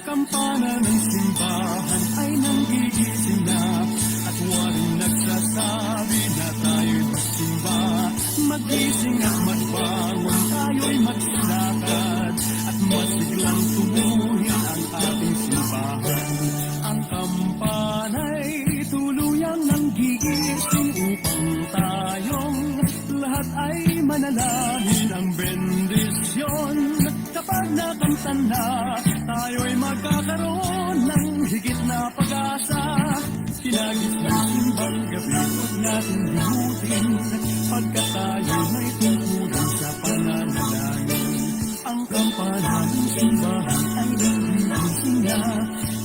Kampana ng simbahan ay nanggigising na at waring nagsasabi na tayo'y magsimba. Magising at magbangon, tayo'y magsilakad at masiglang tubuhin ang ating simbahan. Ang kampana'y tuluyang nanggigising upang tayong lahat ay manalangin ang bendisyon. Kapag nakanta na, tayo'y magkakaroon ng higit na pag-asa. Kinagis ng simbang gabi, huwag natin limutin, pagkat tayo'y may tungkulan sa pananalangin. Ang kampana ng simbahan ay naghigising na,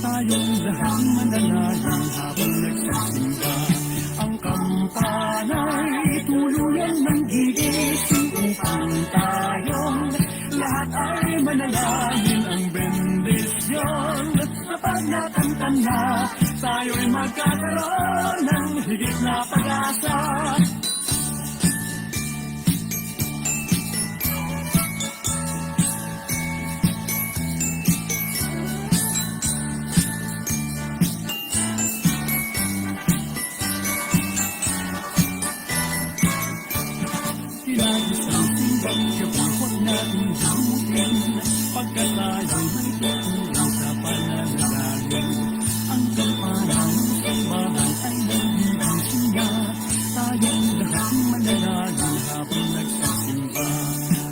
tayong lahat manalangin habang nagsisimba. Ang kampana'y tuluyang nanggigising upang tayong lahat ay manalangin ang bendisyon. Kapag nakanta na, tayo'y magkakaroon ng higit na pag-asa. Kinagis ang simbang gabi, huwag natin limutin, pagkat tayo'y may tutulong sa pananalangin. Ang kampana ng simbahan ay naghigising na, tayong lahat manalangin habang nagsisimba.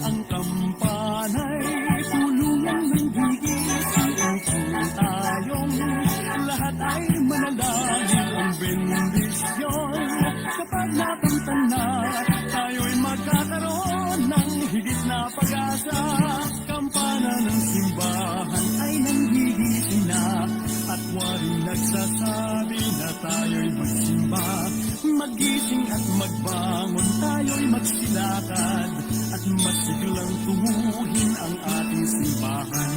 Ang kampana'y tulungan ng gigising upang tayong lahat ay manalangin ang bendisyon. Kapag nakanta na, tayo'y magkakaroon ng higit na pag-asa. Kampana ng simbahan ay nanggigising na at waring nagsasabi na tayo'y magsimba. Magising at magbangon, tayo'y magsilakad at masiglang tumuhin ang ating simbahan.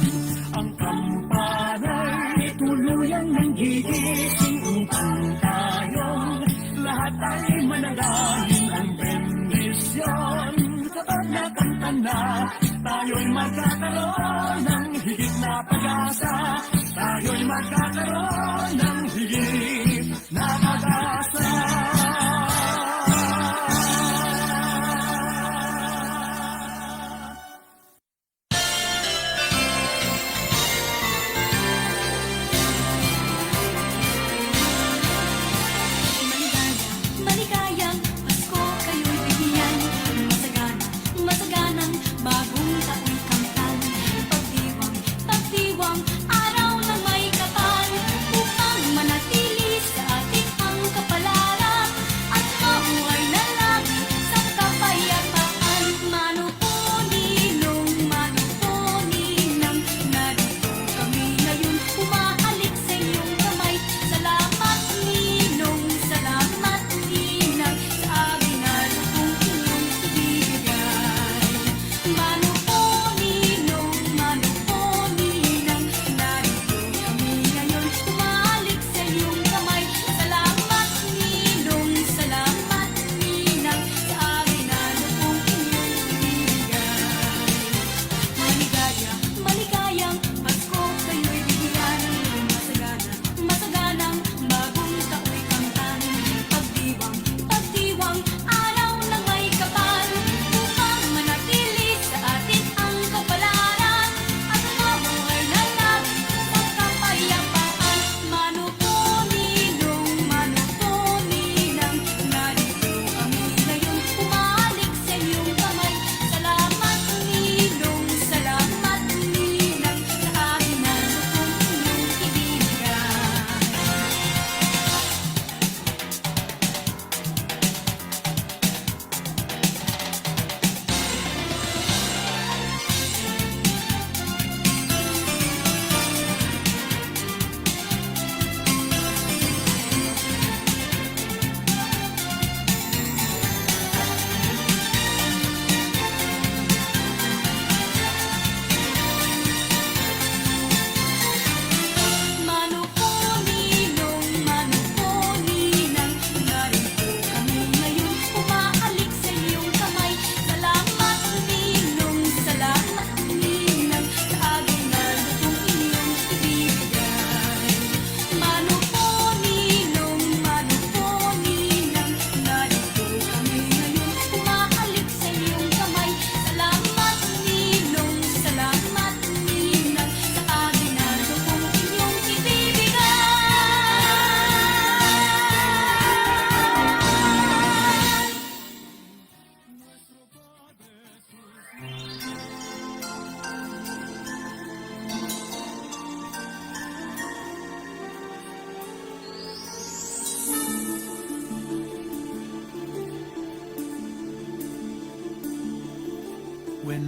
Ang kampana'y tuluyang nanggigising upang tayong lahat ay manalangin ang bendisyon. Kapag nakanta na, tayo'y magkakaroon ng higit na pag-asa. Tayo'y magkakaroon ng higit na pag-asa. Maligayang Pasko kayo'y bigyan. Masaganang bagong taong kamtan. Pagdiwang, araw na may kapal.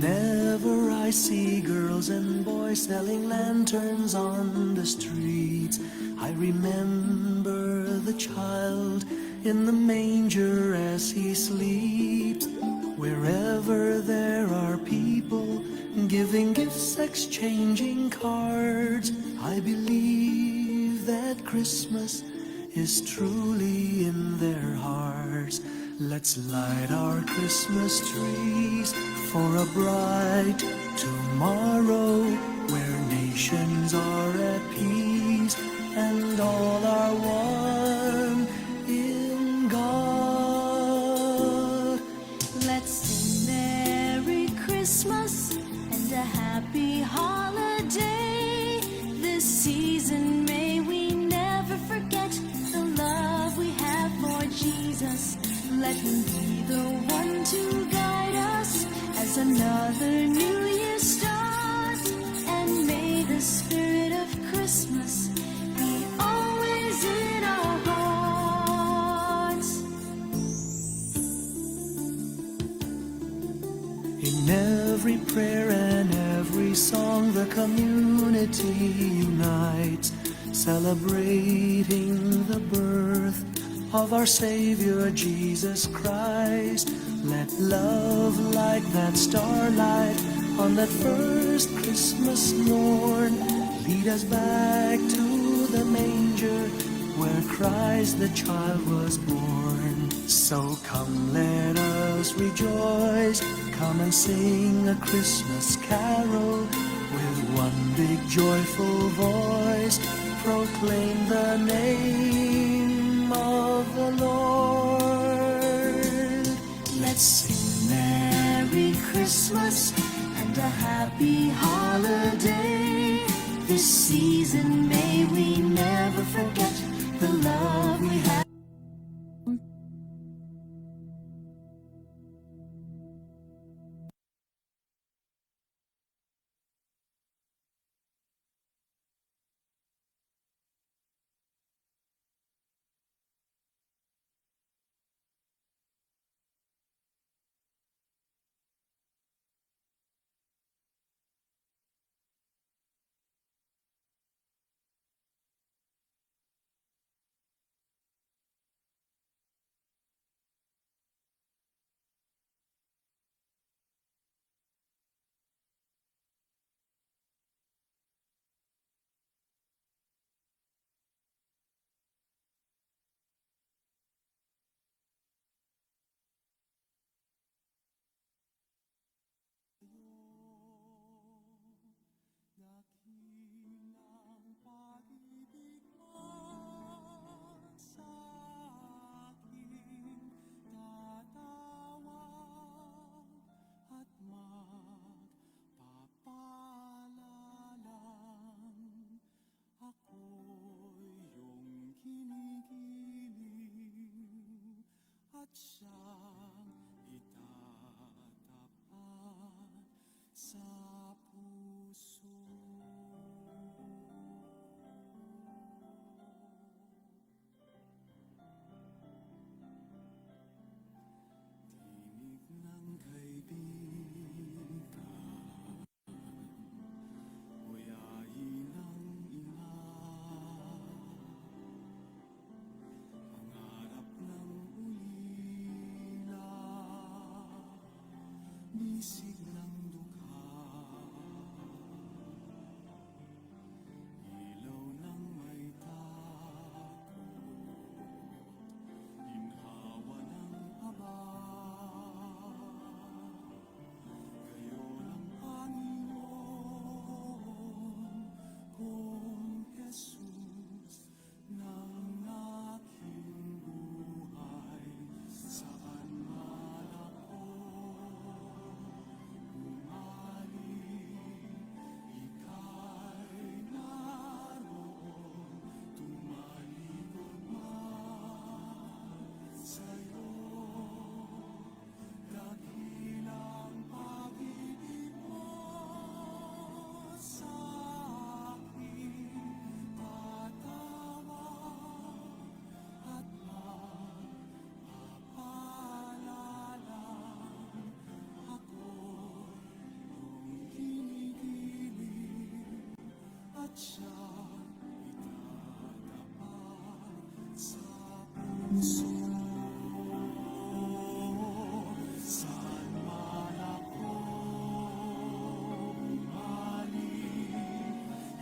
Whenever I see girls and boys selling lanterns on the streets, I remember the child in the manger as he sleeps. Wherever there are people giving gifts, exchanging cards, I believe that Christmas is truly in their hearts. Let's light our Christmas trees for a bright tomorrow where nations are at peace and all are one in God. Let's sing Merry Christmas and a Happy Holiday. This season may we never forget the love we have for Jesus. Let him be the one to guide us as another new year starts. And may the spirit of Christmas be always in our hearts. In every prayer and every song, the community unites, celebrating the birth of our Savior Jesus Christ. Let love like that starlight on that first Christmas morn lead us back to the manger where Christ the child was born. So come, let us rejoice, come and sing a Christmas carol with one big joyful voice, proclaim the name of the Lord. Let's sing Merry Christmas and a Happy Holiday. This season may we never forget the love we have. at siyang itatapat sa puso. Saan man ako umaling,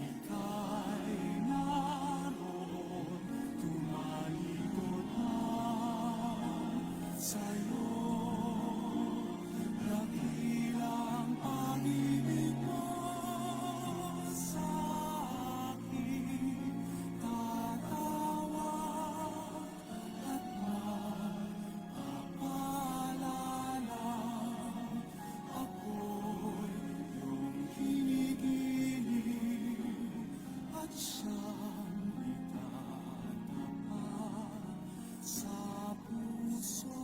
ika'y naroon, tumalikod lang sa'yo. Dakilang pag-ibig mo sa akin, tatawag at magpapaalala. Ako'y iyong kinikilig at siyang itatapat sa puso.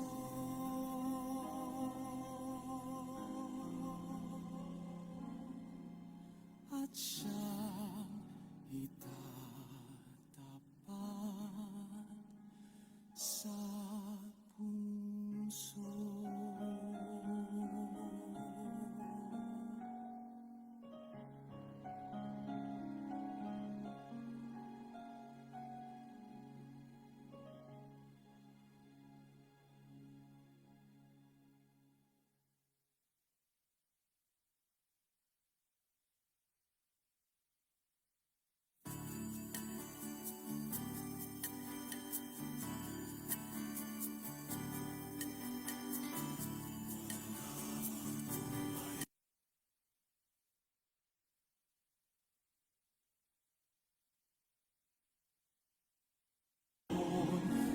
At siyang itatapat sa puso.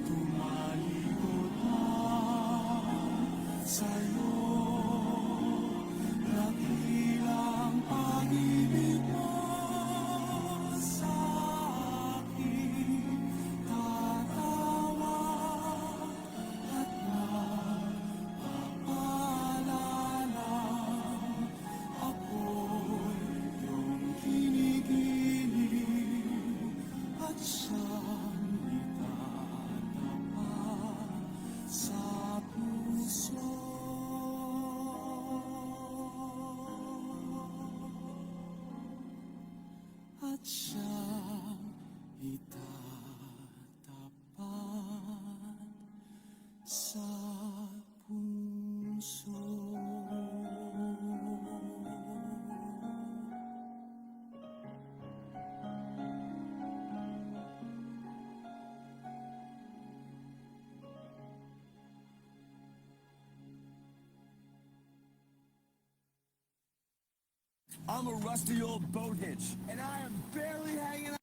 Tumalikod lang sa'yo. Dakilang pag-ibig mo sa akin, tatawag at magpapaalala. Ako'y iyong kinikilig at siyang itatapat sa puso. At siyang itatapat sa puso. I'm a rusty old boat hitch, and I am barely hanging on.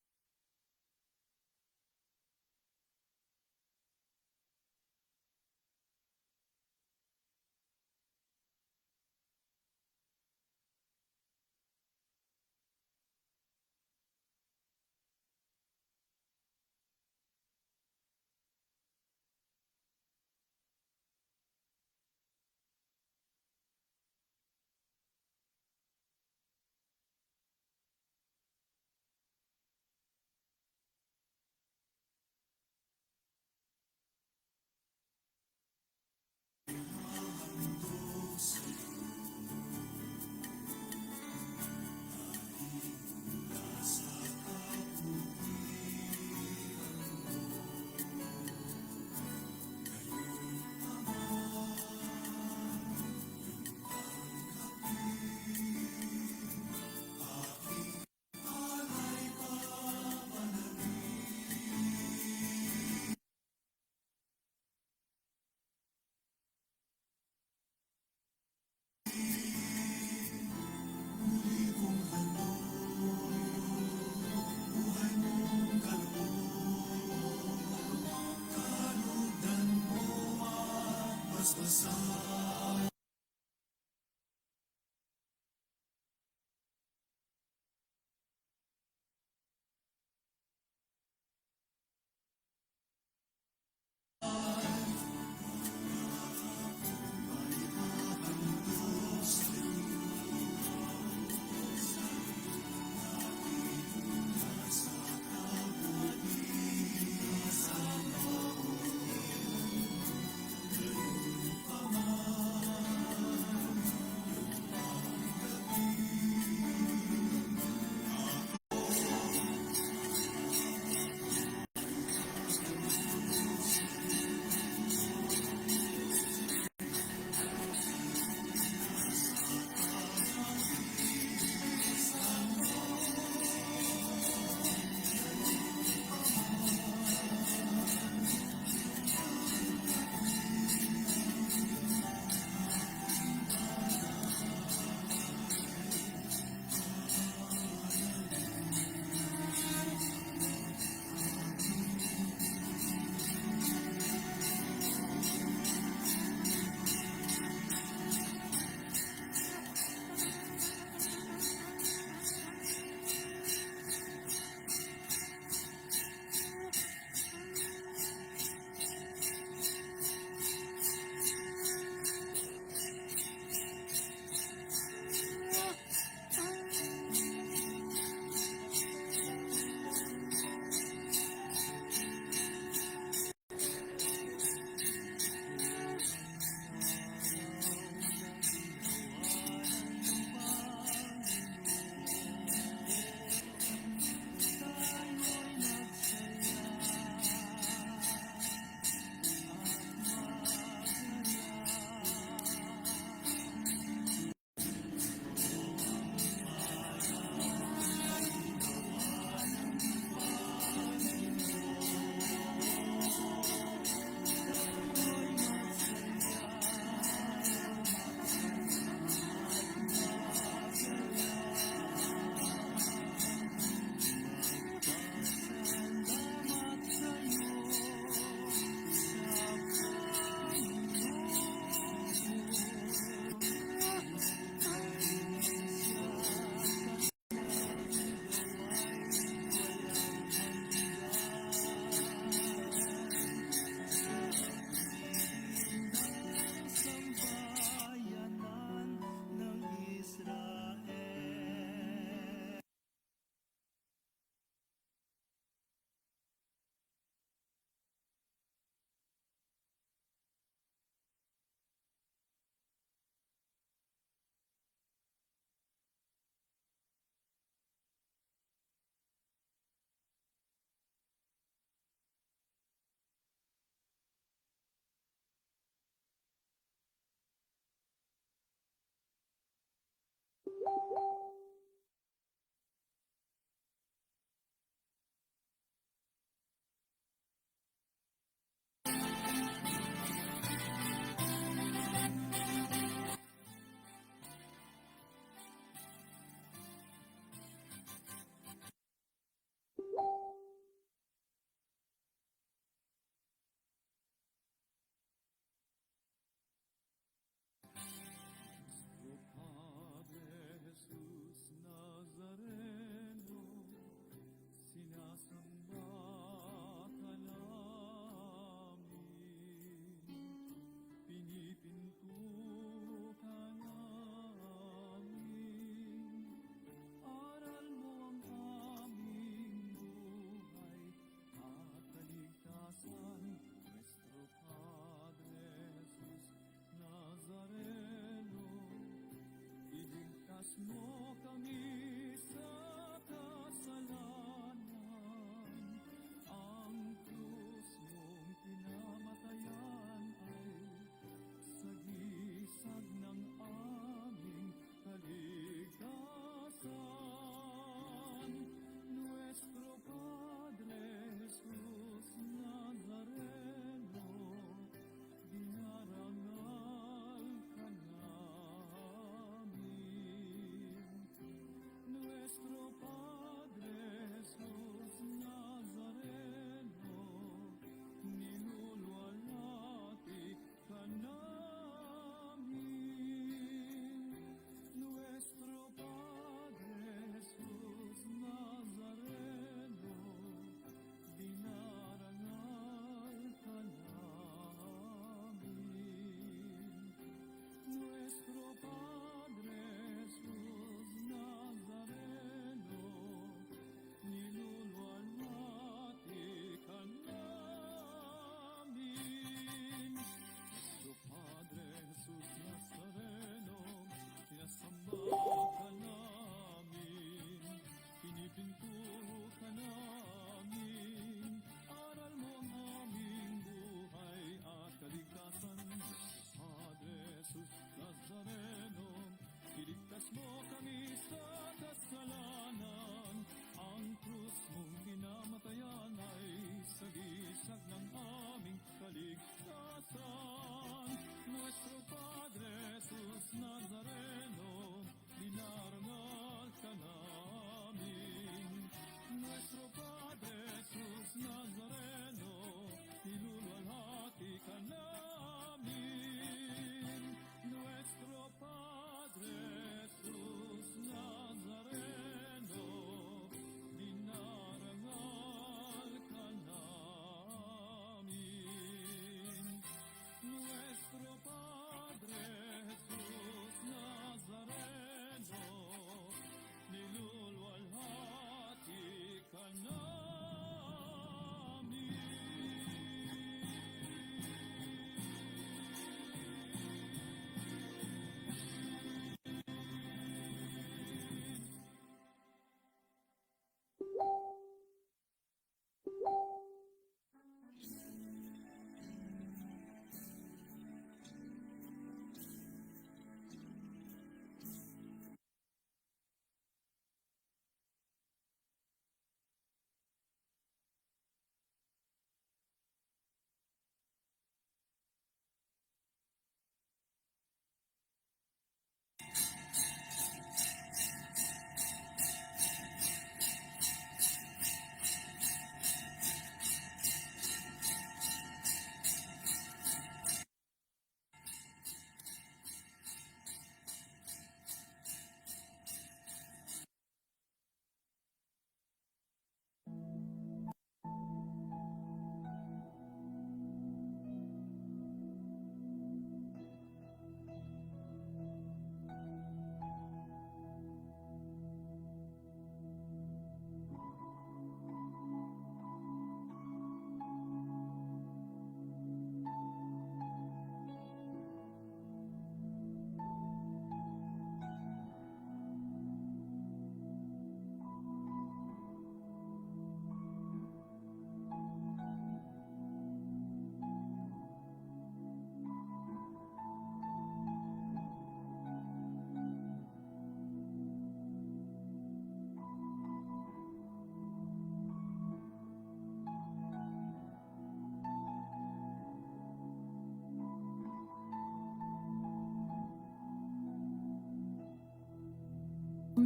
Full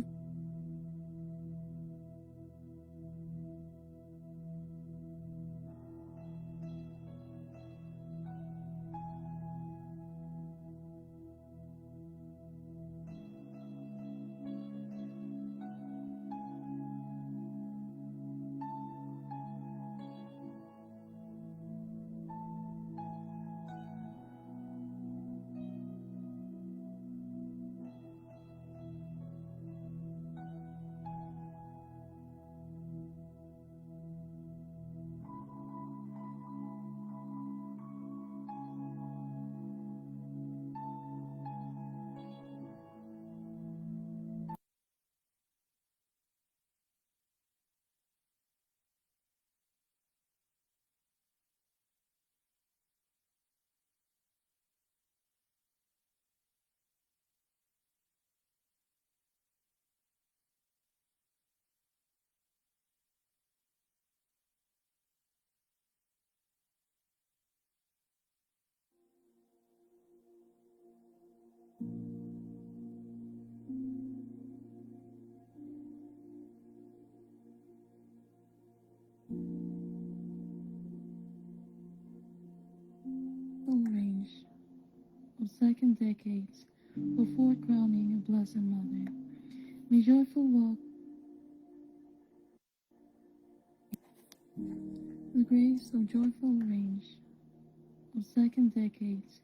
range of second decades before crowning a Blessed Mother. May joyful walk the grace of joyful range of second decades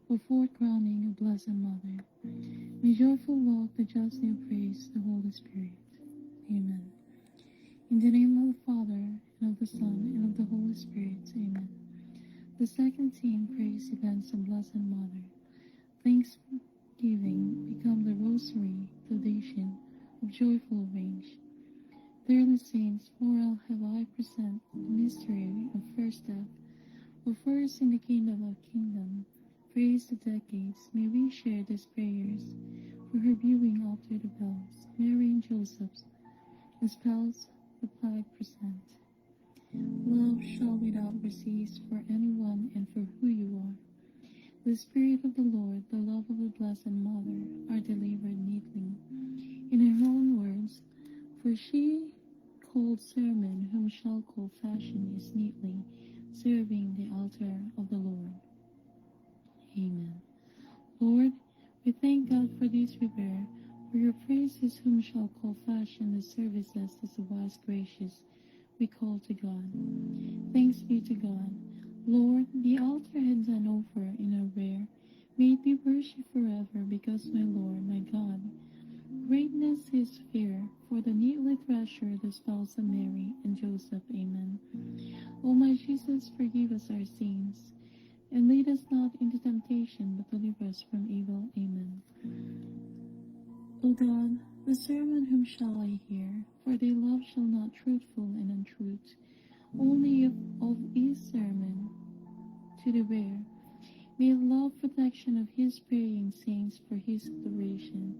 before crowning a Blessed Mother. May joyful walk the justly praise the Holy Spirit. Amen. In the name of the Father, and of the Son, and of the Holy Spirit. Amen. The second theme, praise events of Blessed Mother. Thanksgiving become the rosary, foundation of joyful range. Dearly saints, moral have I present the mystery of first death, of first in the kingdom of kingdom. Praise the decades, may we share these prayers for her viewing after the bells. Mary and Joseph's espouse the plague present. Love shall without cease for anyone and for who you are. The Spirit of the Lord, the love of the Blessed Mother, are delivered neatly. In her own words, for she called sermon whom shall call fashion is neatly serving the altar of the Lord. Amen. Lord, we thank God for this we bear, for your praises whom shall call fashion the services as the wise gracious we call to God. Thanks be to God. Lord, the altar had done over in a rare, may it be worshipped forever, because my Lord, my God, greatness is fear, for the neatly treasure the spouse of Mary and Joseph. Amen. O my Jesus, forgive us our sins, and lead us not into temptation, but deliver us from evil. Amen. O God, the servant whom shall I hear? For they love shall not truthful and untruth, only of his sermon to the bear. May love protection of his praying saints for his adoration.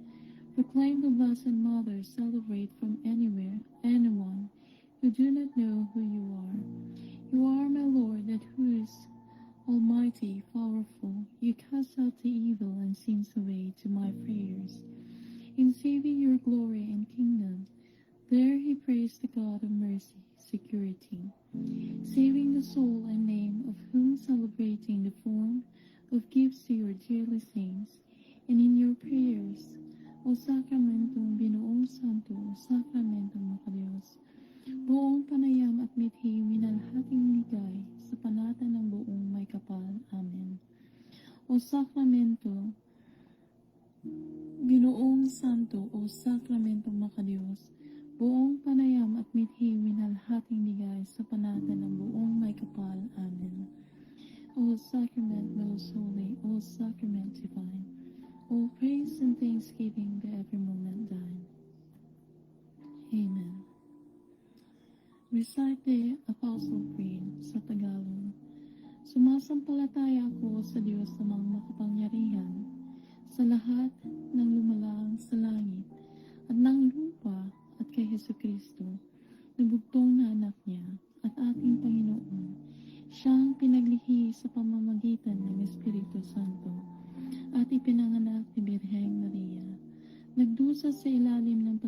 Proclaim the Blessed Mother, celebrate from anywhere, anyone who do not know who you are. You are my Lord, that who is almighty, powerful. You cast out the evil and sins away to my prayers. In saving your glory and kingdom, there he prays the God of mercy, security, saving the soul and name of whom celebrating the form of gifts to your dearly saints, and in your prayers, O Sacramentong Binoong Santo, O Sacramentong Makadiyos, buong panayam at mithi minalhating ligay sa panata ng buong may kapal. Amen. O Sacramento, Binoong Santo, O Sacramento Makadiyos, buong panayam at mithi minalhating ligay sa panata ng buong may kapal. Amen. O Sacrament most holy, O Sacrament divine, all praise and thanksgiving be every moment thine. Amen. Recite the Apostle Creed sa Tagalog. Sumasampalataya ako sa Diyos namang makapangyarihan, sa lahat ng lumalang sa langit at ng lupa, at kay Jesucristo, na bugtong na anak niya at ating Panginoon, siyang pinaglihi sa pamamagitan ng Espiritu Santo at ipinanganak ni Birheng Maria. Nagdusa sa ilalim ng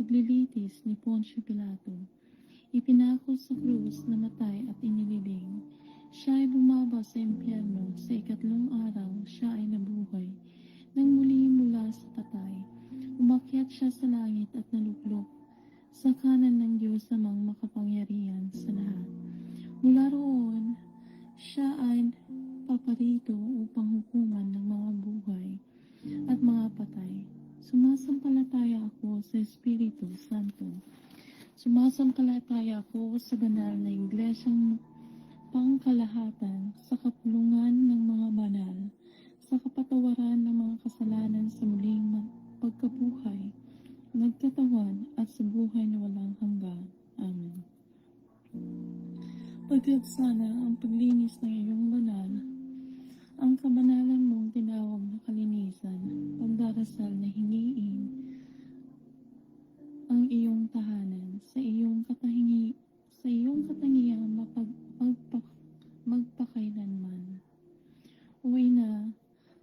paglilitis ni Poncio Pilato. Ipinako sa krus na matay at inilibing. Siya ay bumaba sa impyerno. Sa ikatlong araw, siya ay nabuhay. Nang muli mula sa patay, umakyat siya sa langit at naluklok sa kanan ng Diyos namang makapangyarihan sa lahat. Mula roon, siya ay paparito upang hukuman ng mga buhay at mga patay. Sumasampalataya ako sa Espiritu Santo. Sumasampalataya ako sa banal na iglesyang pangkalahatan, sa kapulungan ng mga banal, sa kapatawaran ng mga kasalanan, sa muling pagkabuhay, nagkatawan at sa buhay na walang hanggan. Amen. Paglagsana ang paglinis ng iyong banal, ang kabanalan mong tinawag na kalinisan, pagdarasal na hingiin ang iyong tahanan, sa iyong katangian magpakailanman. Uwi na,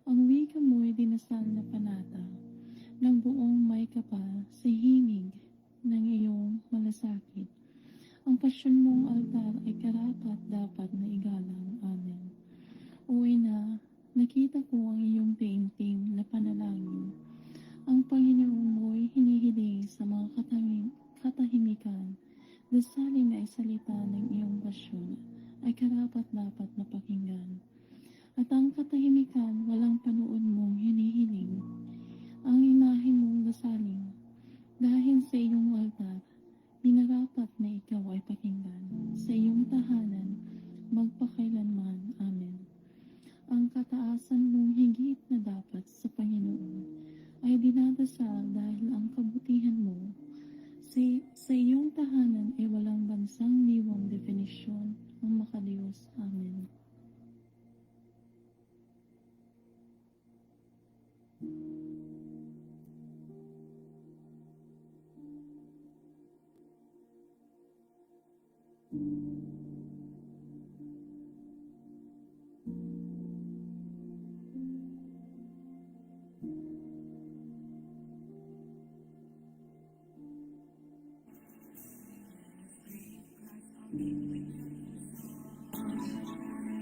ang wika mo'y dinasal na panata, ng buong may kapal sa himig ng iyong malasakit. Ang pasyon mong altar ay karapat dapat na igalang. Amen. Uwi na, nakita ko ang iyong taimtim na panalangin. Ang Panginoon mo'y hinihiling sa mga katahimikan. Dasalin na isalita ng iyong pasyon ay karapat dapat na pakinggan. At ang katahimikan walang panood mong hinihiling. Ang imahe mong dasalin dahil sa iyong altar, minarapat na ikaw ay pakinggan. Sa iyong tahanan, magpakailanman. Amen. Ang kataasan mong higit na dapat sa Panginoon ay dinadasal dahil ang kabutihan mo sa iyong tahanan ay walang bansang liwang definisyon ng makadiyos. Amen.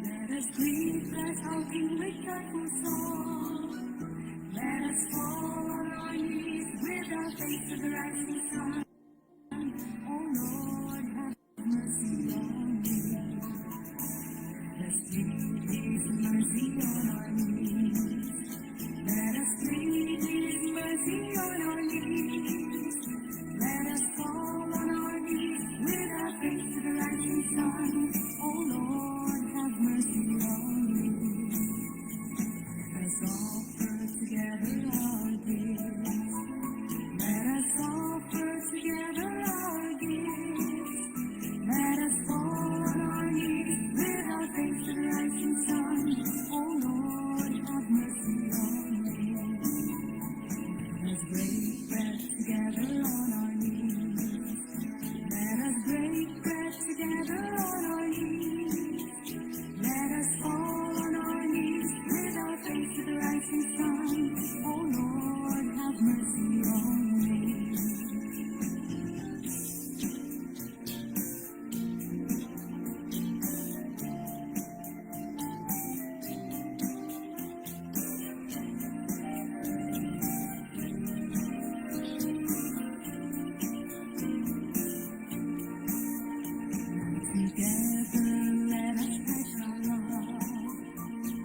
Let us greet that hulking with joyful song. Let us fall on our knees with our face to the rising sun. Oh Lord, have mercy on me. Let us plead His mercy on our knees. Let us plead His mercy on our knees. Let us fall on our knees with our face to the rising sun. Oh Lord, have mercy on me. Let us offer together our gifts. Let us offer together our gifts. Let us fall on our knees with our face to the rising sun. Oh Lord, have mercy on me. Let us break bread together on our knees. Let us break bread together on our knees. Let us fall on our knees with our face to the rising sun. Oh Lord, have mercy on me. Together let us pledge our love.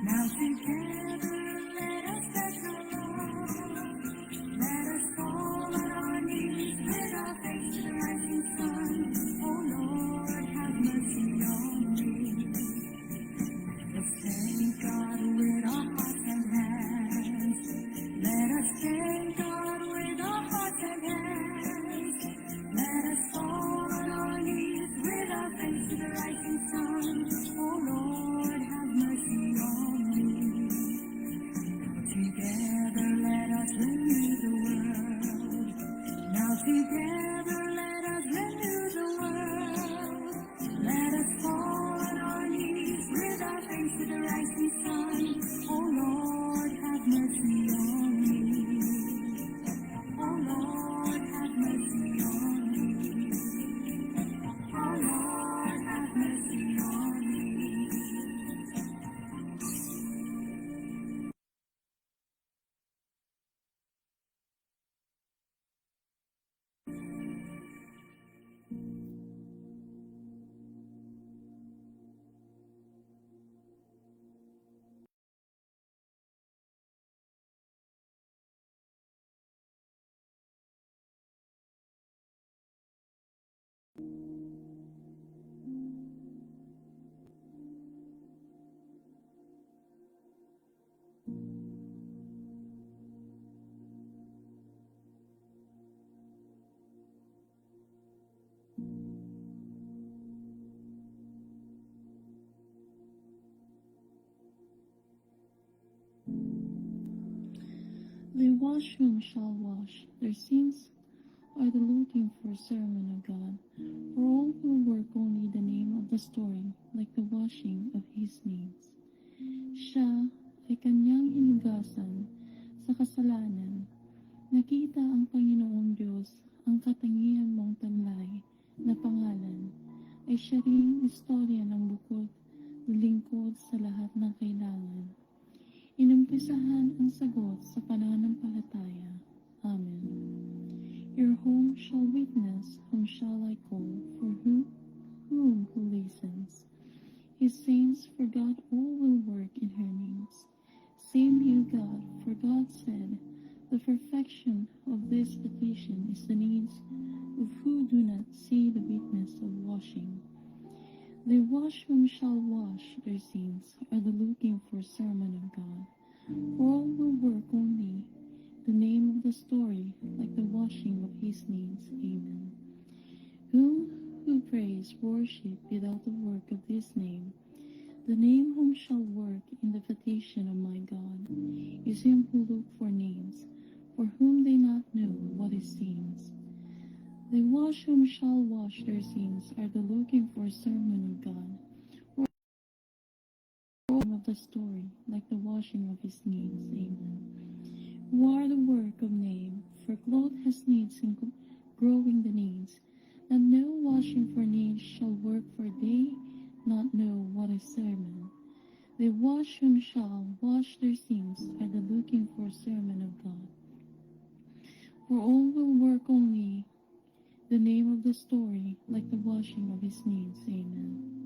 Now together let us pledge our love. Let us fall on our knees with our face to the rising sun. Oh Lord, have mercy on me. Let's thank God with our hearts and hands. Let us thank God with our hearts and hands. Let us fall on our knees with our face to the rising sun. Oh Lord, have mercy on me. Together let us renew the world. Now together let us renew the world. Let us fall on our knees with our face to the rising sun. Oh Lord, have mercy on me. The wash whom shall wash their sins are the looking for sermon of God, for all will work only the name of the story, like the washing of his names. Siya ay kanyang hinugasan sa kasalanan. Nakita ang Panginoong Diyos ang katangian mong taglay na pangalan ay siya ring istorya ng bukod lingkod sa lahat ng kailangan. Inumpisahan ang sagot sa pananampalataya. Amen. Your home shall witness, whom shall I call, for whom who listens. His saints for God all will work in her names. Save you, God, for God said, the perfection of this petition is the needs of who do not see the witness of washing. The wash whom shall wash their sins are the looking for sermon of God. For all will work only the name of the story, like the washing of his names. Amen. Whom who praise worship without the work of this name, the name whom shall work in the petition of my God, is him who look for names, for whom they not know what is sins. The wash whom shall wash their sins are the looking for sermon of God, or of the story, like the washing of his names. Amen. Who are the work of name, for cloth has needs in growing the needs, that no washing for needs shall work, for they not know what is sermon. The wash whom shall wash their sins are the looking for sermon of God. For all will work only the name of the story, like the washing of his needs. Amen.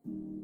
you.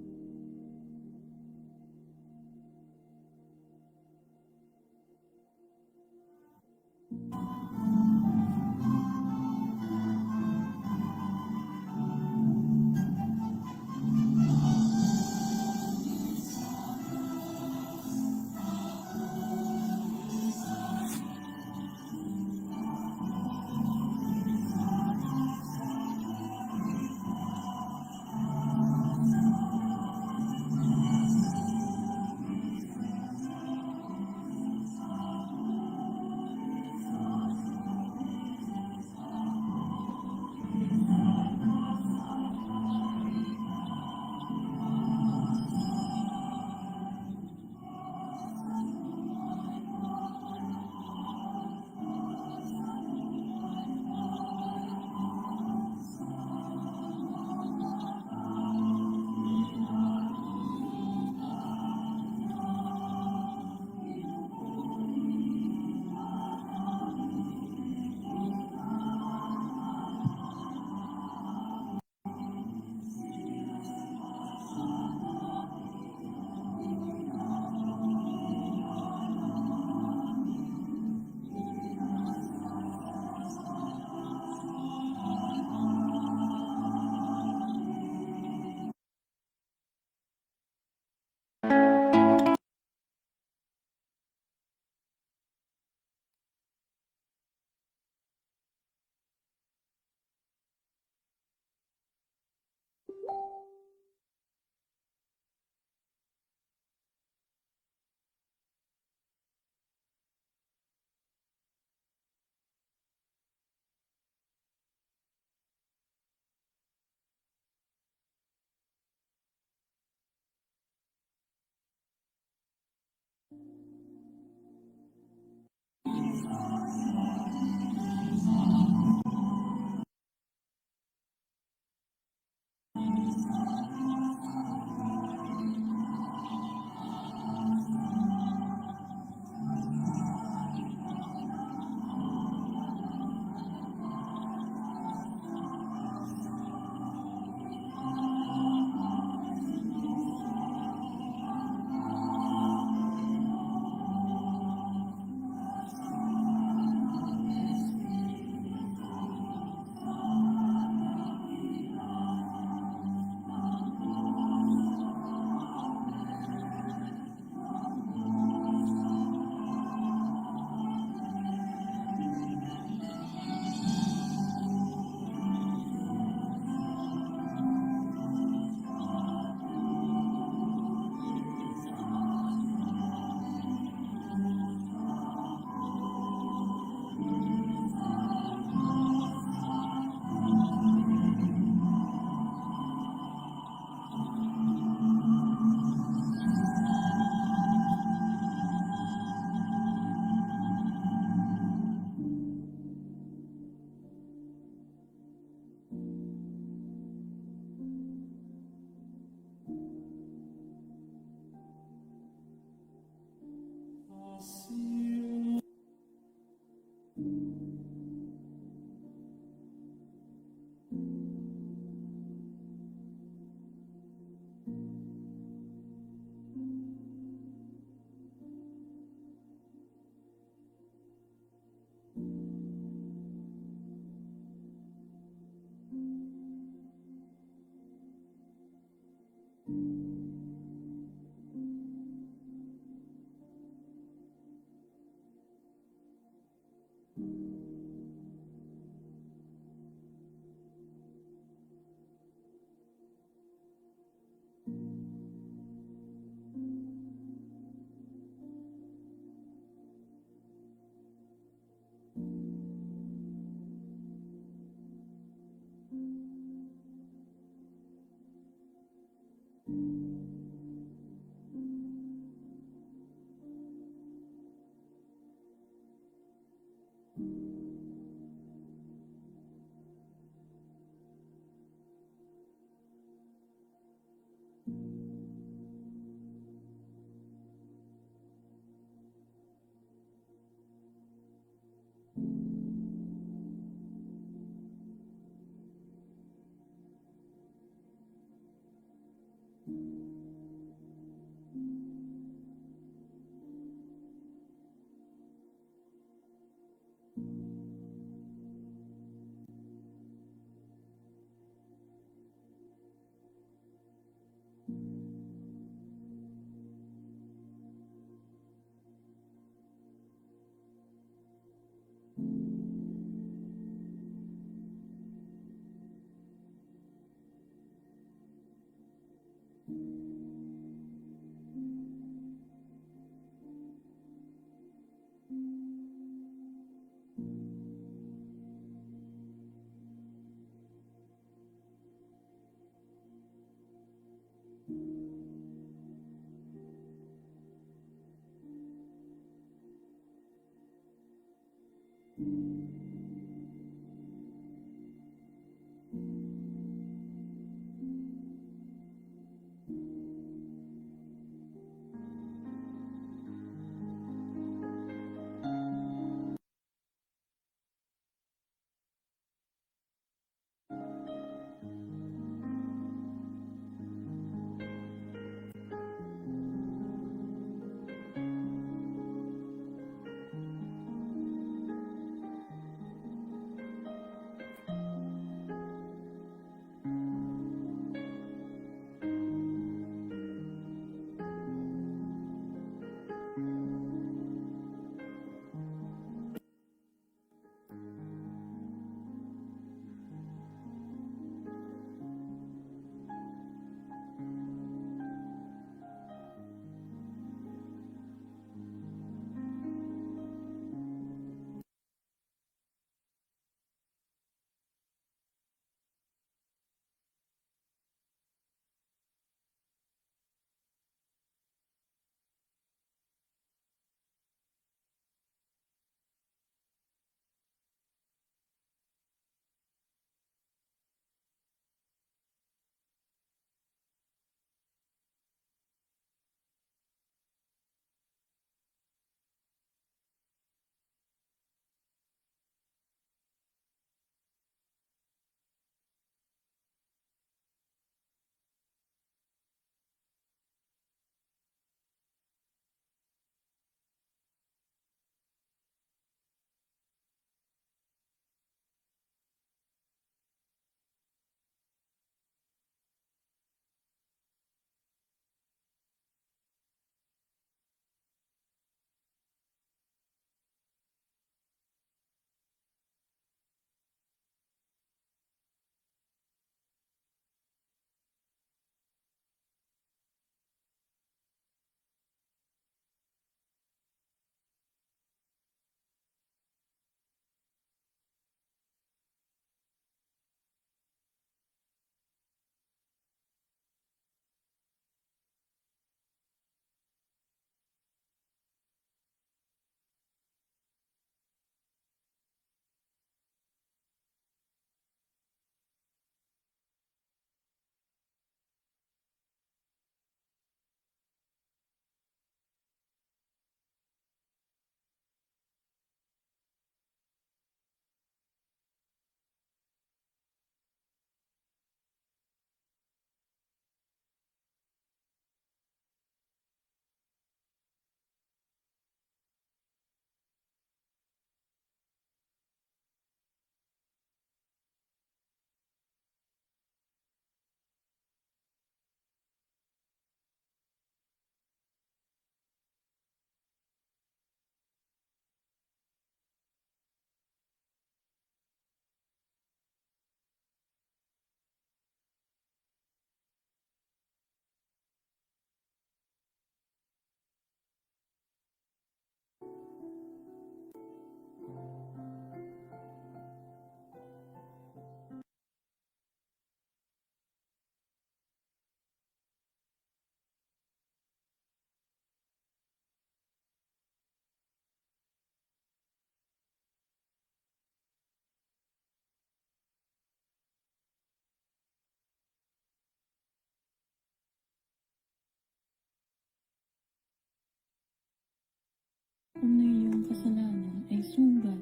Ang iyong kasalanan ay sugat.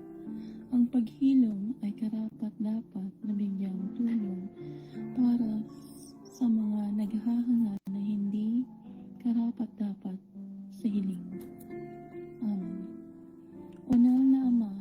Ang paghilom ay karapat-dapat na bigyang tulong para sa mga naghahangad na hindi karapat-dapat sa hiling. Amen. Unal na Ama,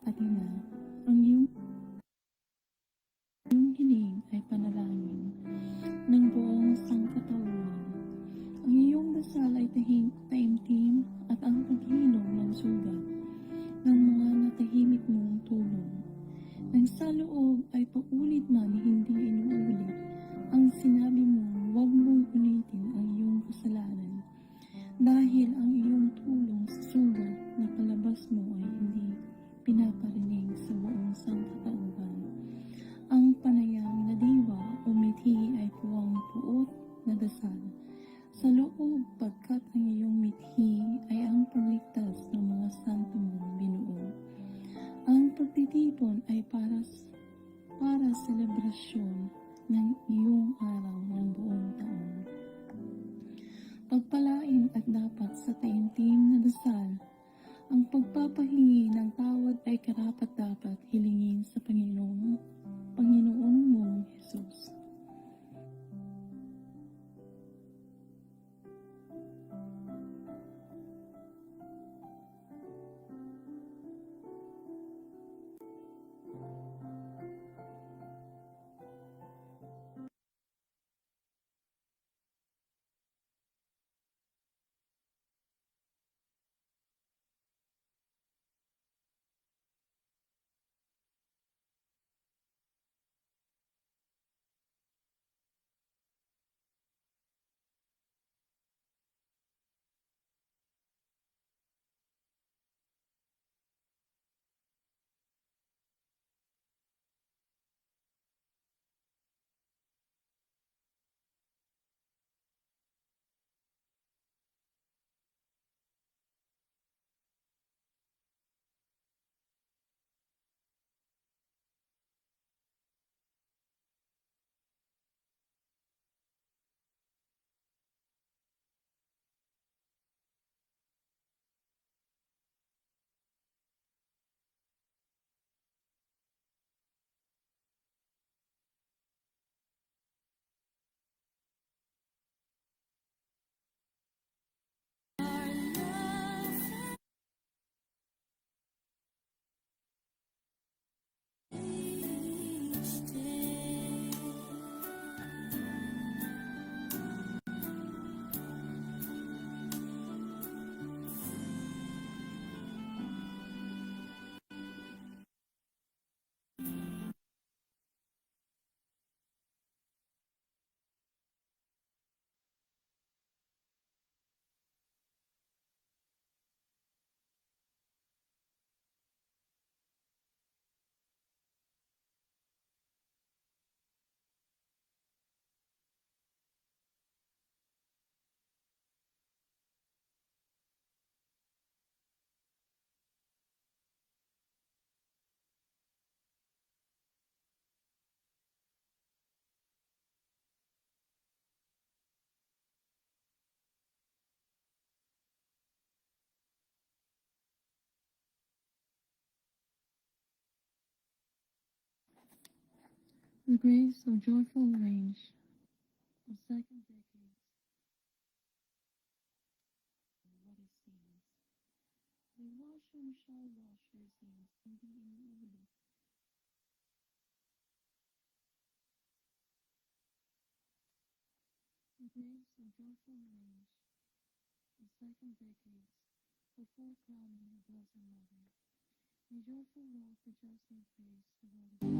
at Ina, ang iyong hiling ay panalangin ng buong sangkatauhan. Ang iyong dasal ay taimtim at ang paghilom ng sugat ng mga natahimik mong tulong. Nang sa loob ay paulit selebrasyon ng iyong araw ng buong taon. Pagpalain at dapat sa taimtim na dasal, ang pagpapahingi ng tawad ay karapat-dapat hilingin sa Panginoong mong Jesus. The grace of joyful range of second decades. What is sins? They wash whom shall wash their sins and be immovable. The grace of joyful range of second decades before crowning the Blessed Mother. May joyful walk the just and praise the Holy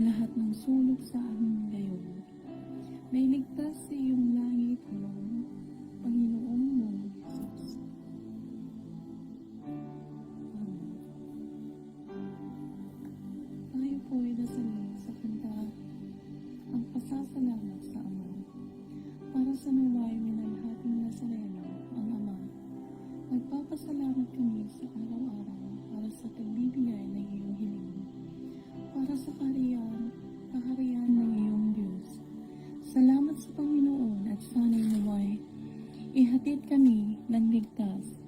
lahat ng sulok sa aming gayon. May ligtas sa iyong langit mo, Panginoong mong Jesus. Amen. Tayo po ay dasalin sa kanta ang pasasalamat sa Ama. Para sa naway minalhating Nazareno ang Ama, nagpapasalamat kami sa araw-araw para sa pagbibigay ng iyong hiling. Para sa kaharian ng iyong Diyos. Salamat sa Panginoon at sana'y naway ihatid kami ng ligtas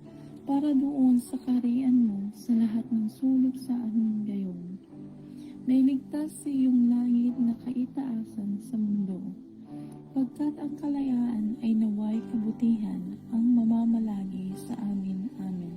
para doon sa kaharian mo sa lahat ng sulok sa aming gayon. May ligtas sa iyong langit na kaitaasan sa mundo, pagkat ang kalayaan ay naway kabutihan ang mamamalagi sa amin. Amen.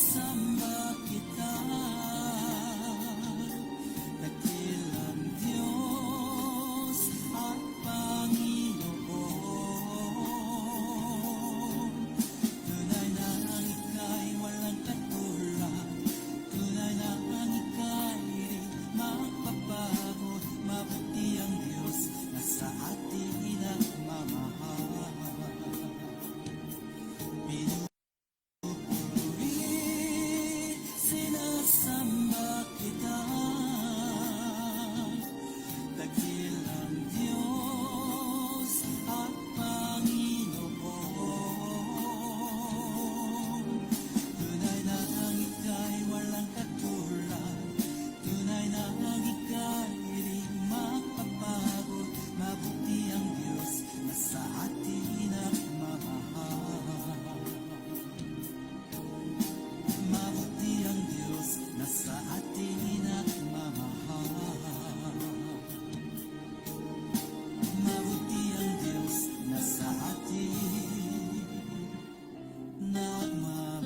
Sinasamba kita, dakilang Diyos at Panginoon. Tunay na ang ika'y walang katulad, tunay na ang ika'y di magbabago. Mabuti ang Diyos na sa atin nagmamahal. Sinasamba kita, dakilang Diyos at Panginoon. Tunay na ang ika'y walang katulad, tunay na ang ika'y di magbabago. Mabuti ang Diyos na sa atin nagmamahal. Mabuti ang Diyos na sa atin nagmamahal. Mabuti ang Diyos na sa atin nagmamahal.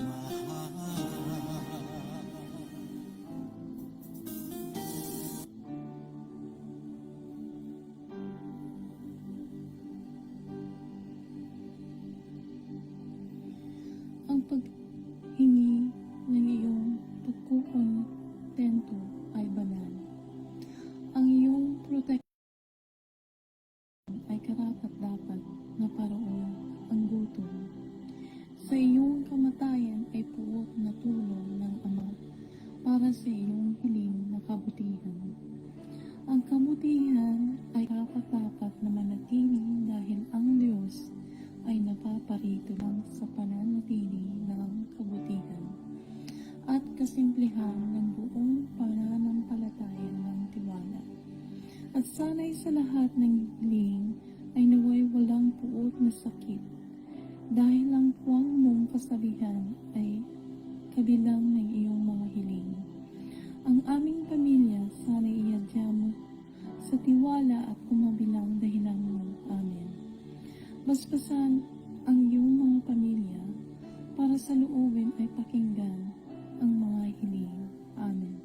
Ang paghingi ng iyong pagkukontento ay banal. Ang iyong proteksyon ay karapat-dapat na paroon ang gutom. Sa iyong kamatayan ay puot na tulong ng Ama para sa iyong hiling na kabutihan. Ang kabutihan ay karapat-dapat na manatili dahil ang Diyos ay napaparito lang sa pananatili ng kabutihan at kasimplihan ng buong pananampalataya ng tiwala. At sana'y sa lahat ng hiling ay naway walang puot na sakit, dahil ang puwang mong kasabihan ay kabilang ng iyong mga hiling. Ang aming pamilya sana'y iadya mo sa tiwala at kumabilang dahilan mo. Amen. Basbasan ang iyong mga pamilya para sa loobin ay pakinggan ang mga hiling. Amen.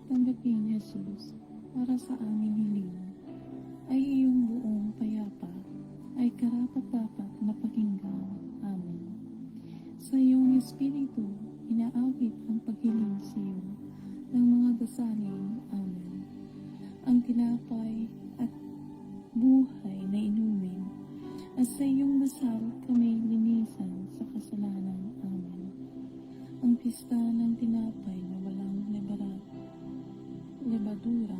tanggapin, Jesus, para sa aming hiling, ay iyong buong payapa, ay karapat-dapat na pakinggan. Amen. Sa iyong Espiritu, inaawit ang paghiling sa iyo ng mga dasalin. Amen. Ang tinapay at buhay na inumin, at sa iyong dasal kami linisan sa kasalanan. Amen. Ang pista ng tinapay na walang lebadura,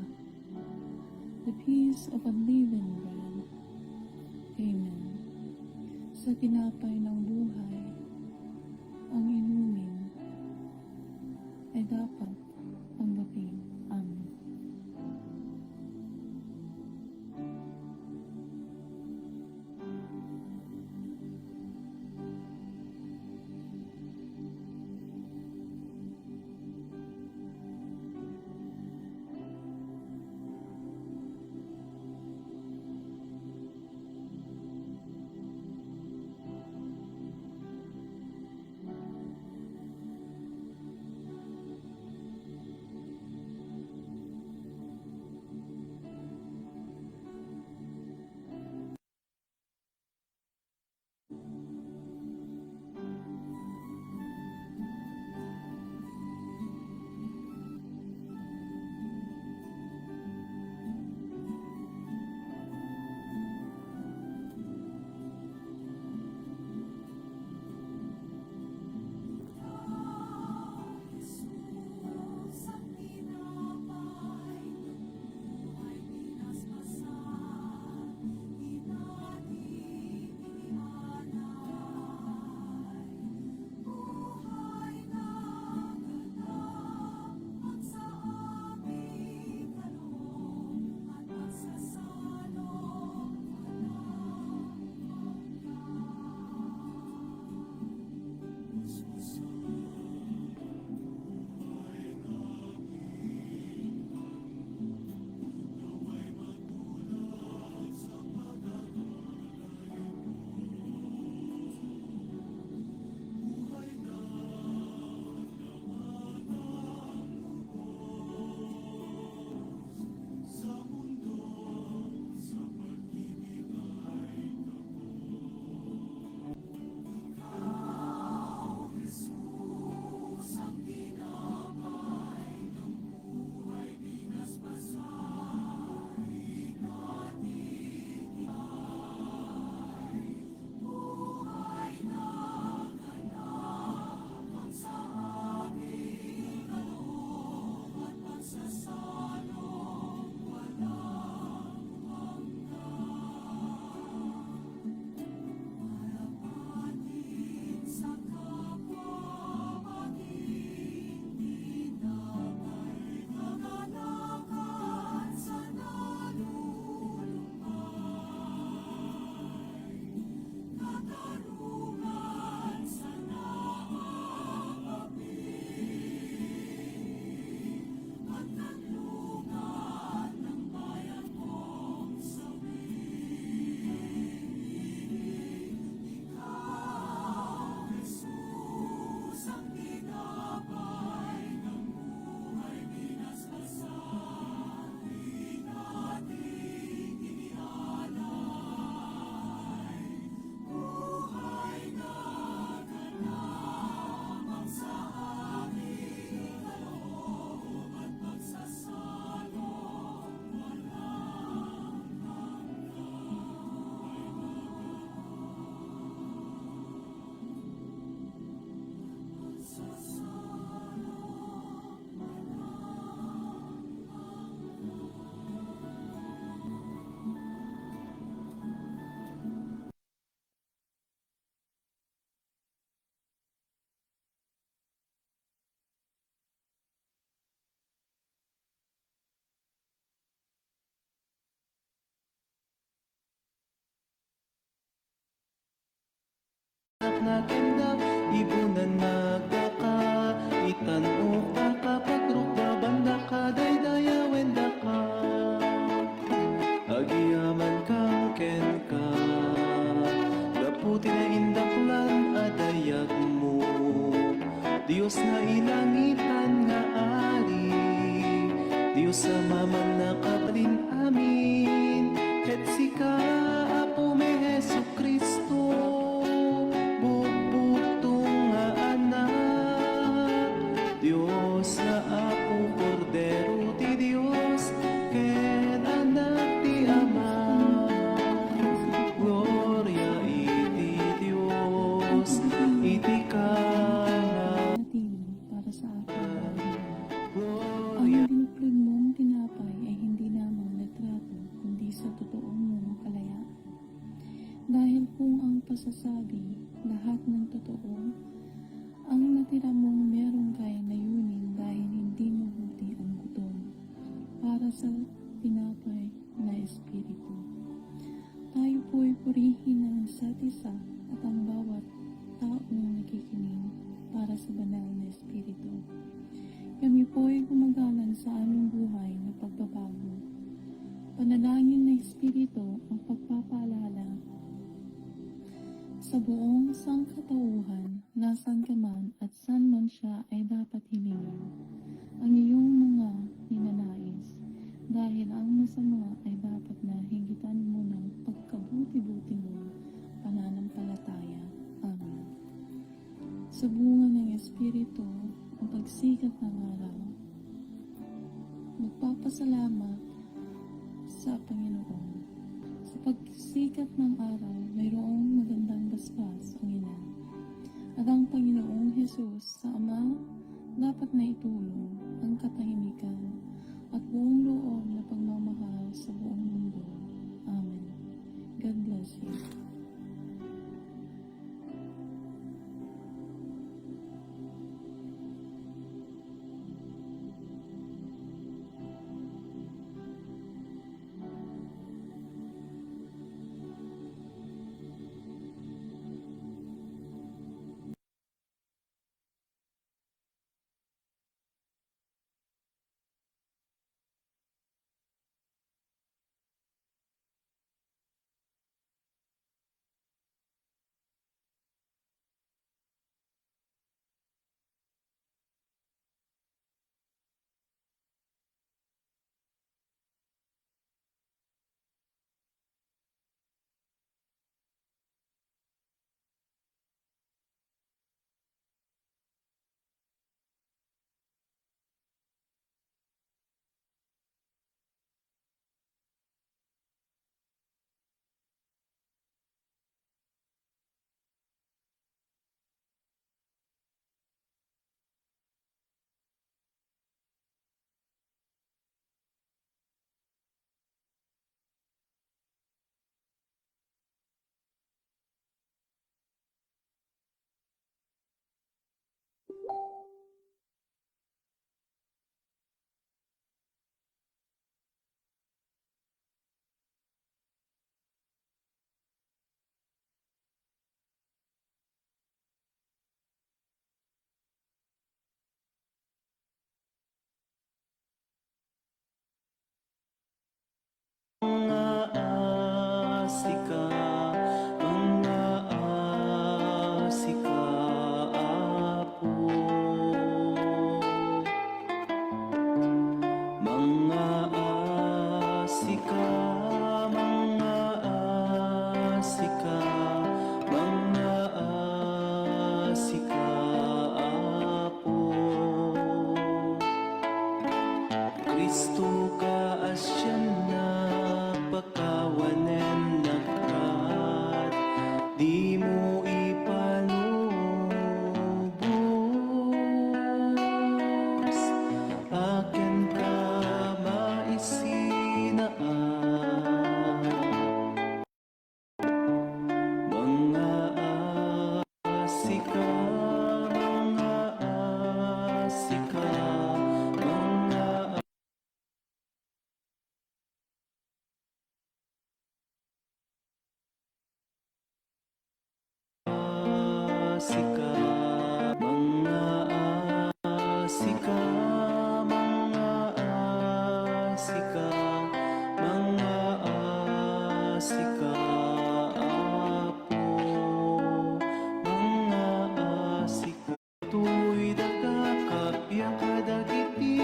the peace of unleavened bread. Amen. Sa tinapay ng buhay, ang inumin ay dapat tanggapin. Amen. Nakenda, ibunan nagdaka, itanok ka kapagruk babanda ka, daydaya wenda ka, agiyaman ka ken ka, gaputi na indaklan adayag mo, Diyos na ilangitan nga ari, Dahil kung ang pasasabi, lahat ng totoo, ang natira mong merong kayang layunin dahil hindi mabuti ang gutom para sa tinapay na espiritu. Tayo po'y purihin ng isa't isa at ang bawat taong nakikinig para sa banal na espiritu. Kami po'y gumagalang sa aming buhay na pagbabago. Panalangin na espiritu ang pagpapaalala sa buong sangkatauhan, nasan ka man at saan man siya ay dapat hilingin ang iyong mga ninanais, dahil ang masama ay dapat na higitan mo ng pagkabuti-buti mo pananampalataya. Amen. Sa bunga ng Espiritu, ang pagsikat ng araw, magpapasalamat sa Panginoon. Sa pagsikat ng araw, mayroong magandang basbas ang ina. At ang Panginoong Hesus sa Ama dapat na itulong ang katahimikan at buong loob na pagmamahal sa buong mundo. Amen. God bless you. Mga asika, mga asika, apo. Mga asika, mga asika, mga asika, apo. Kristo ka asyan na pakawanen nakat, di mo ipalubos. Akin ka maisinaan. Mga asika, mga asika, mga asika, mga asika, mga asika, mga asika, apo. Mga asika, tu'y dagakapya kadagiti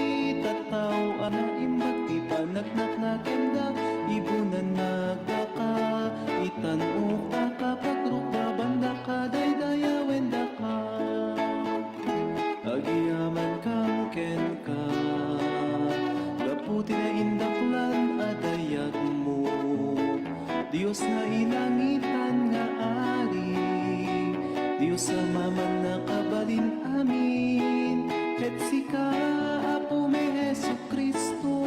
tataw ang imbat ti panagnak na kenda ibunan nagdaka itanok ta kapagrukta banda ka daydaya wenda ka agiyaman kang ken ka gaputi na indaklan adayag mo Diyos na ilangitan nga ari Diyos sa maman na kabalin amin ket sika apo may Hesu Kristo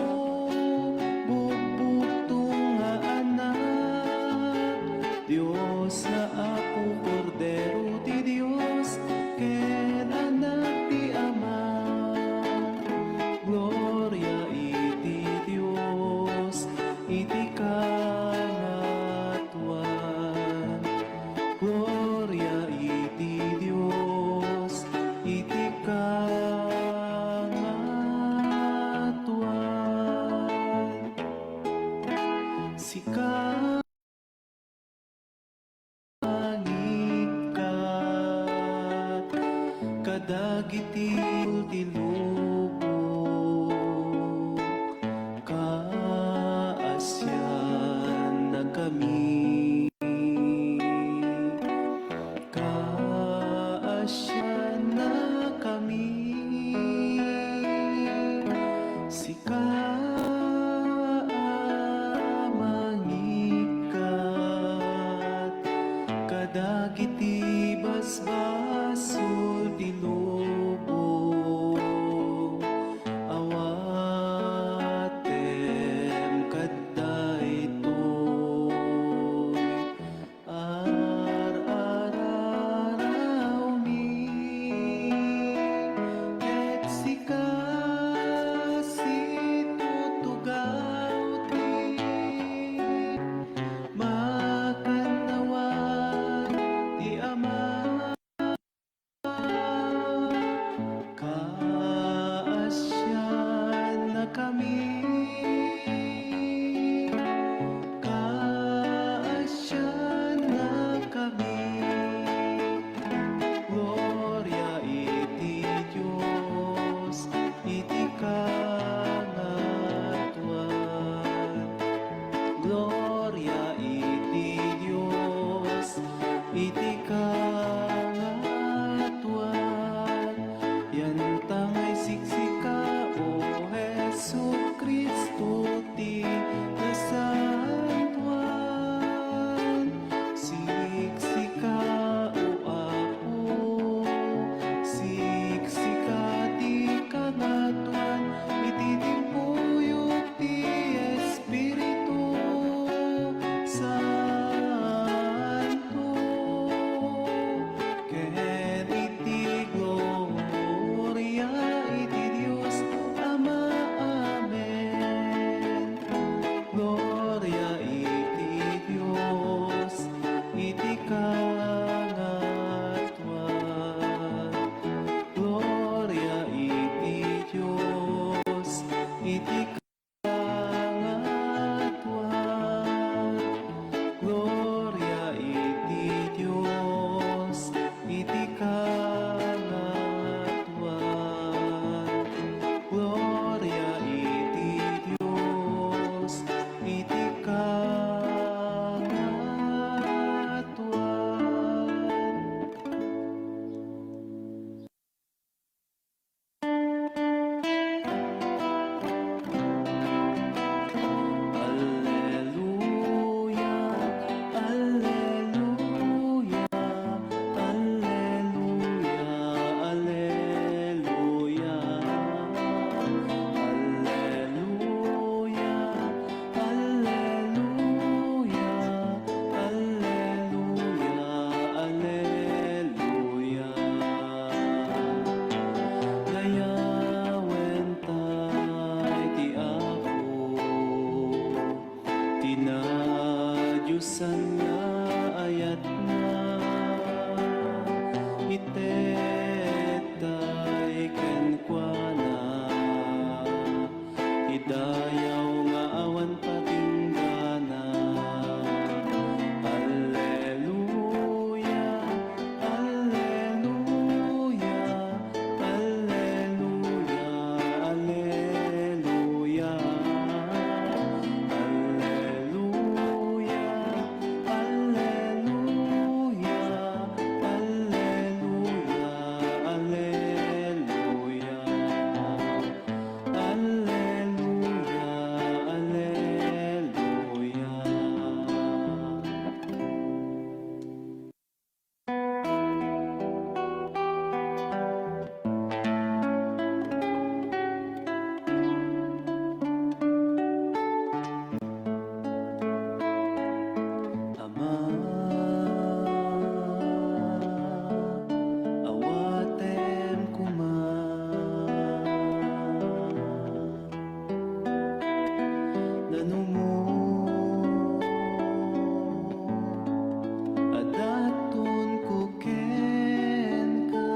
bubugtong nga anak Diyos sa ako kordero ti Dios, ken anak ti Ama. Gloria iti Dios, iti kangatuan. Gloria iti Dios, iti kangatuan. Sikat pangikat, kadagiti ti lubong, kaasyan na kami. Kaasyan na kami. Mangikat, kadagiti basbasol ti lubong, awatem kadaytoy, ar-araraw mi, ket sikasi tutugaw ti makanawan ti daton ko ken ka.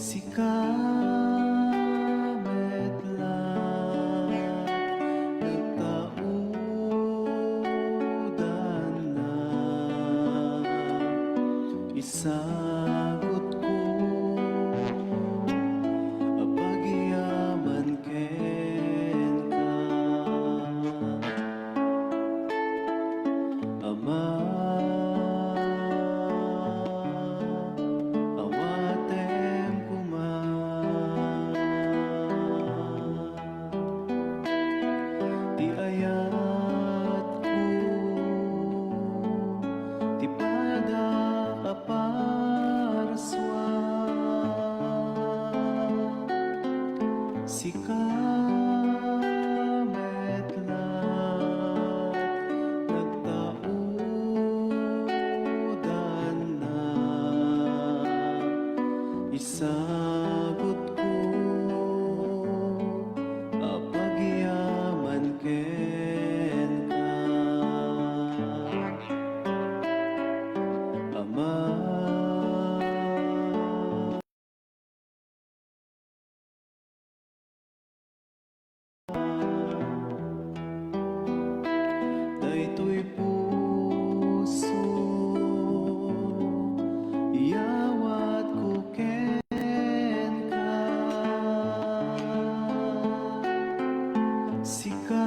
Sikamet lang nagtaudan na, isagot ko apagyaman ken ka. Ama, awatem kuman, ti ayat ko, ti pada kaparaswan, sikamet lang nagtaudan na, isagot ko apagyaman ken ka. Ama, daytoy puso iyawat ko ken ka. Sikamet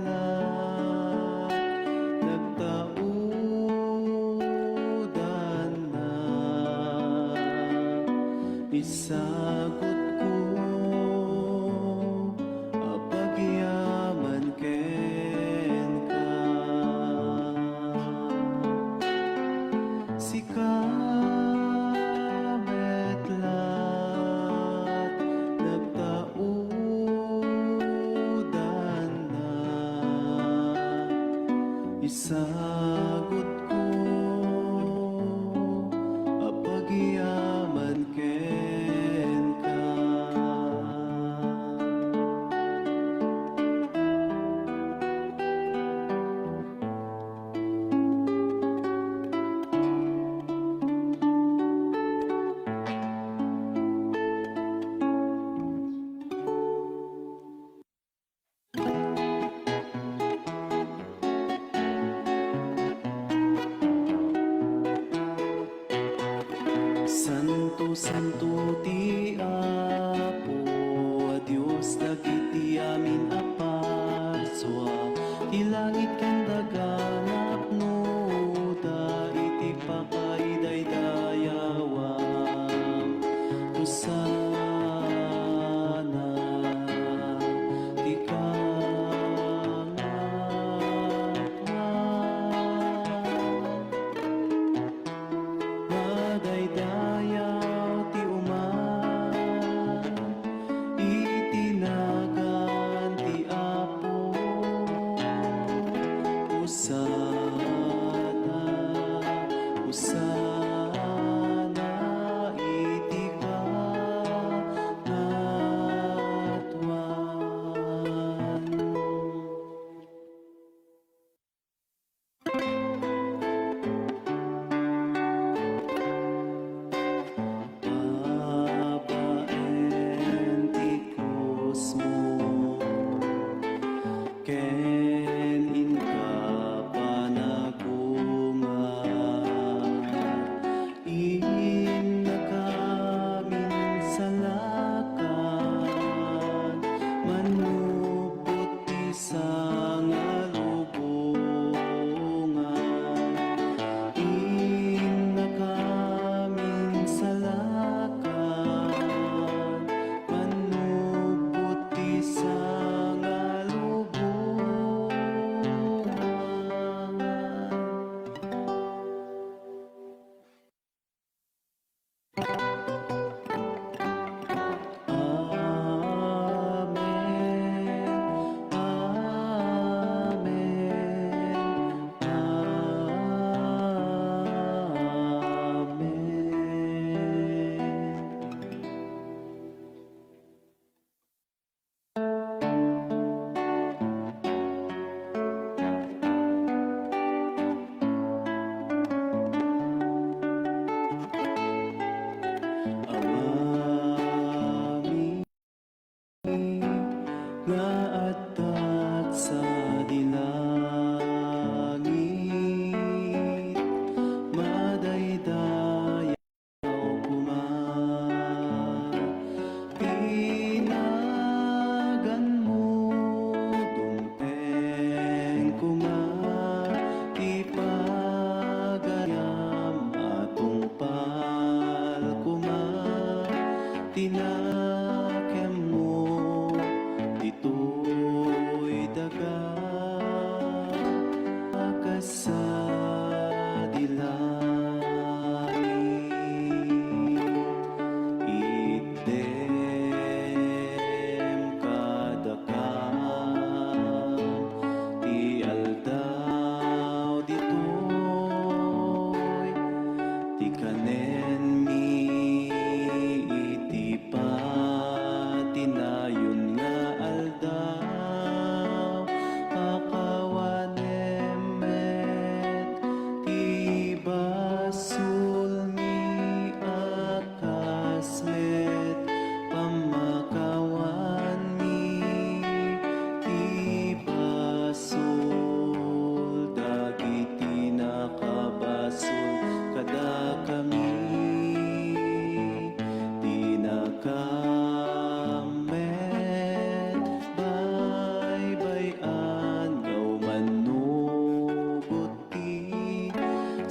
lang nagtaudan na, isagot ko apagyaman ken ka. Sikamet lang nagtaudan na, isagot ko apagyaman ken ka. Santo, Santo ti Apo, a Dios dagiti amin aparswa, ti langit ken daga napno, iti pakaidaydayawan, Hosana, ti madaydayaw ti uman, itinagan ti Apo,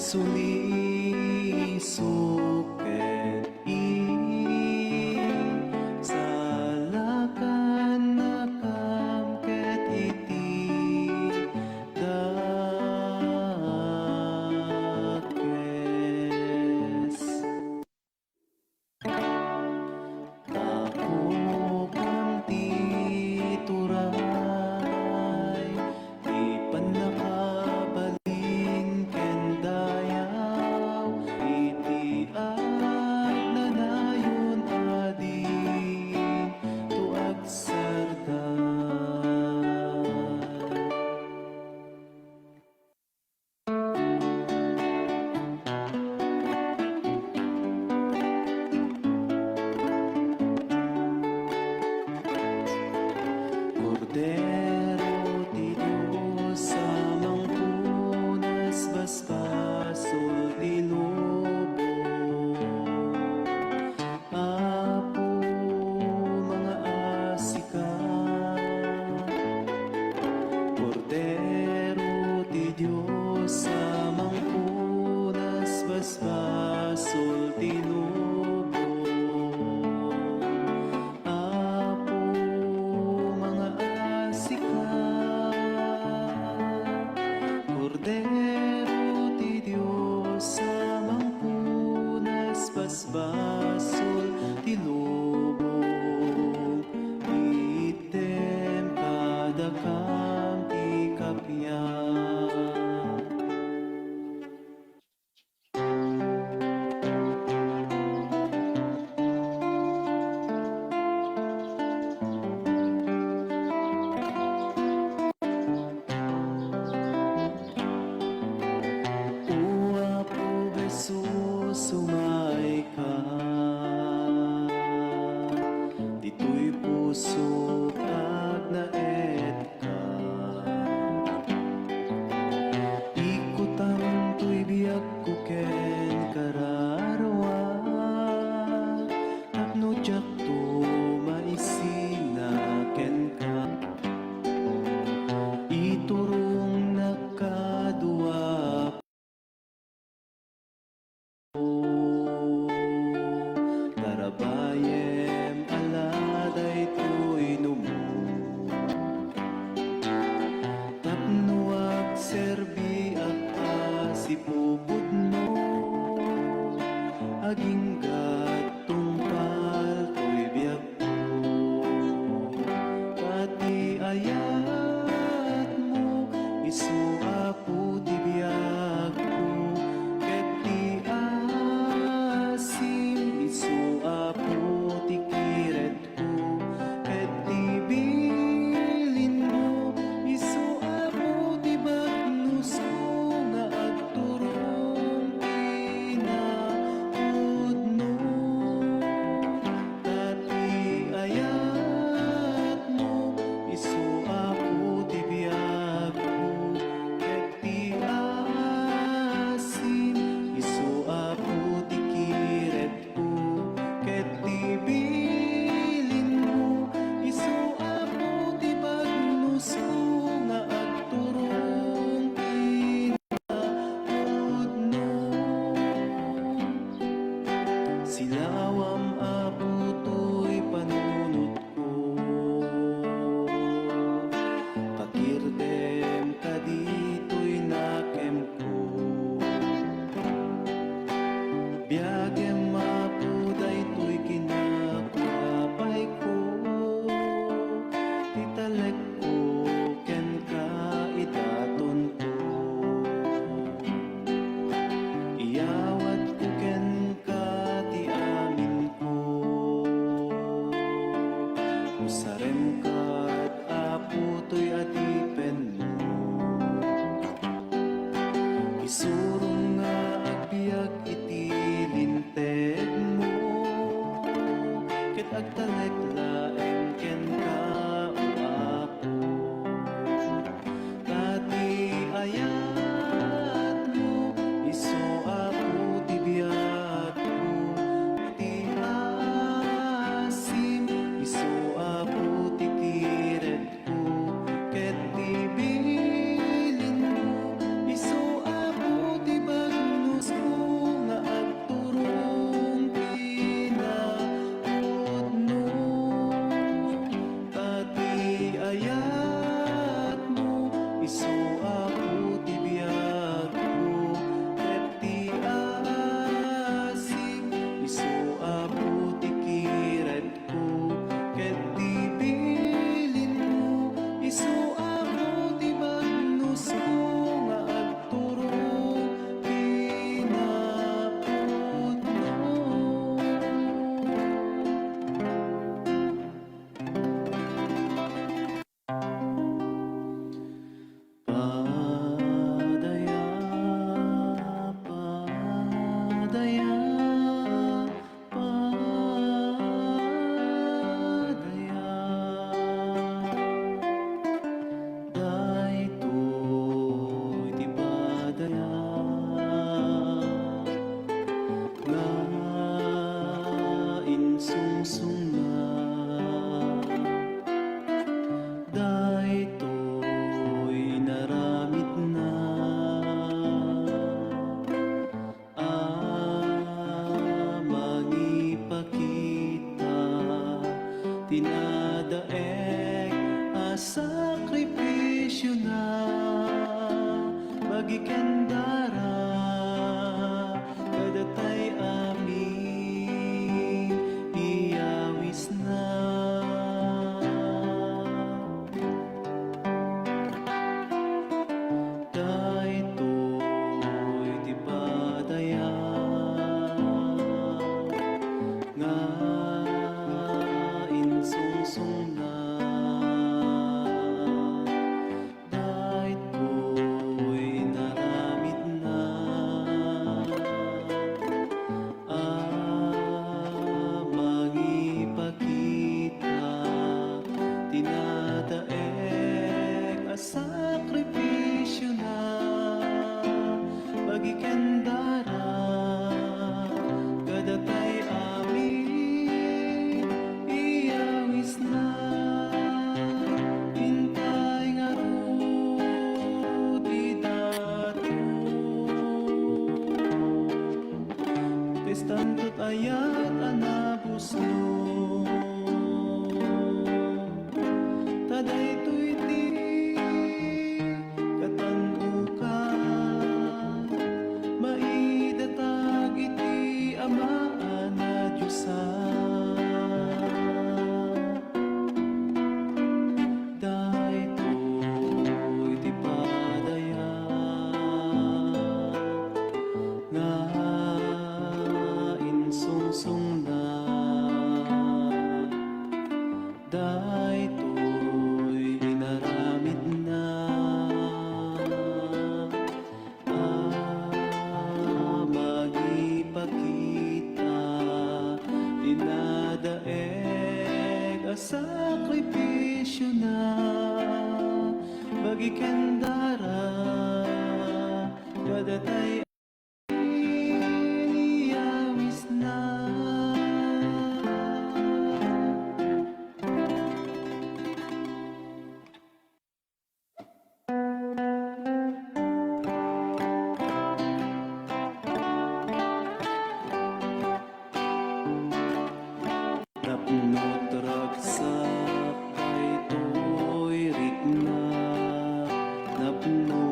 sulisuket salakan nakam ket iti dakes ako kunti turay di panakabalin ken dayaw iti nanayon adi tuag sardan Cordero ti Diyos sa mangpunas basbasol ti lobo Apo mga asika Cordero ti Diyos sa mangpunas basbasol ti lobo Apo mga asika Cordero ti Diyos sa mangpunas basbasol ti lobo item kada kam ti kapyan bagikan dara kadatay amin iyawis na. Daytoy ti padaya nga insungsong na. Daytoy naramid na mangipakita tinadaeg a sakripisyo na bagikan dara kadatay amin iyawis na. Hintay nga ruti dato testantot ayat anabusno tadaytoy ti katanuka maidatag iti amaan na Diyosan. Daytoy ti padaya nga insungsong na. Daytoy inaramid na magipakita dinadaeg a sakripisyo na bagikan dara kadatay iyawis na. Napnot ragsap ay to'y ritna napno